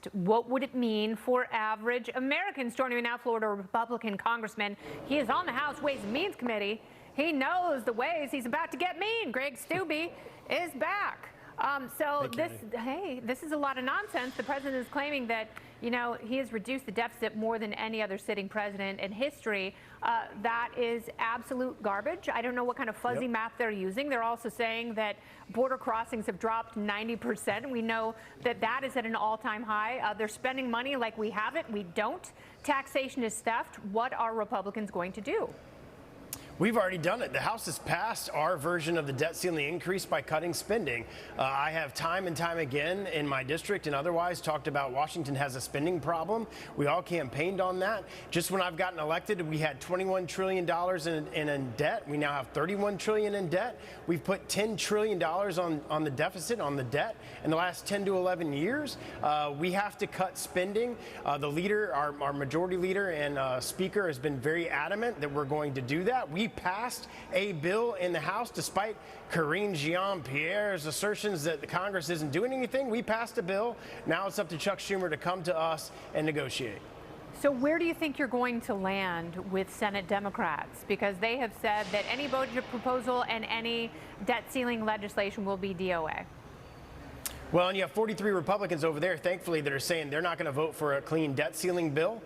reduced. What would it mean for average Americans? Joining me now, Florida Republican Congressman. He is on the House Ways and Means Committee. He knows the ways he's about to get mean. Greg Steube is back. This is a lot of nonsense. The president is claiming that, he has reduced the deficit more than any other sitting president in history. That is absolute garbage. I don't know what kind of fuzzy math they're using. They're also saying that border crossings have dropped 90%. We know that that is at an all-time high. They're spending money like we have it. We don't. Taxation is theft. What are Republicans going to do? We've already done it. The House has passed our version of the debt ceiling increase by cutting spending. I have time and time again in my district and otherwise talked about Washington has a spending problem. We all campaigned on that. Just when I've gotten elected, we had $21 trillion in debt. We now have $31 trillion in debt. We've put $10 trillion on the deficit, on the debt in the last 10 to 11 years. We have to cut spending. The leader, our majority leader and speaker has been very adamant that we're going to do that. We passed a bill in the House despite Karine Jean-Pierre's assertions that the Congress isn't doing anything. We passed a bill. Now it's up to Chuck Schumer to come to us and negotiate. So where do you think you're going to land with Senate Democrats? Because they have said that any budget proposal and any debt ceiling legislation will be DOA. Well, and you have 43 Republicans over there, thankfully, that are saying they're not going to vote for a clean debt ceiling bill,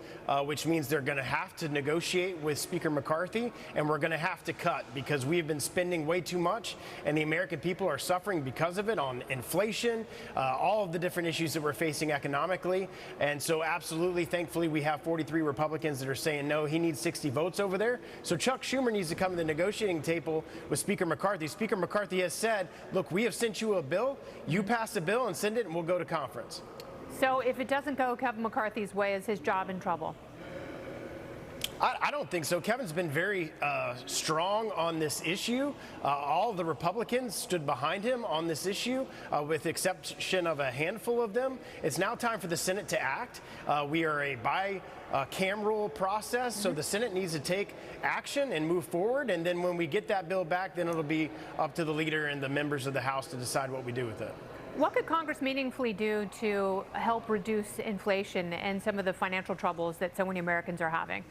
which means they're going to have to negotiate with Speaker McCarthy, and we're going to have to cut because we've been spending way too much, and the American people are suffering because of it on inflation, all of the different issues that we're facing economically. And so absolutely, thankfully, we have 43 Republicans that are saying no, he needs 60 votes over there. So Chuck Schumer needs to come to the negotiating table with Speaker McCarthy. Speaker McCarthy has said, look, we have sent you a bill. You pass the bill and send it, and we'll go to conference. So if it doesn't go Kevin McCarthy's way, is his job in trouble? I don't think so. Kevin's been very strong on this issue. All of the Republicans stood behind him on this issue, with the exception of a handful of them. It's now time for the Senate to act. We are a bicameral process, so the Senate needs to take action and move forward. And then when we get that bill back, then it'll be up to the leader and the members of the House to decide what we do with it. What could Congress meaningfully do to help reduce inflation and some of the financial troubles that so many Americans are having?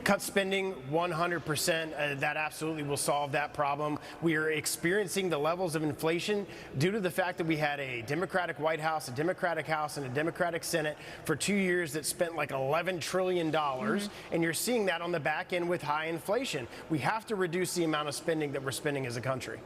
Cut spending 100%. That absolutely will solve that problem. We are experiencing the levels of inflation due to the fact that we had a Democratic White House, a Democratic House, and a Democratic Senate for 2 years that spent like $11 trillion. And you're seeing that on the back end with high inflation. We have to reduce the amount of spending that we're spending as a country.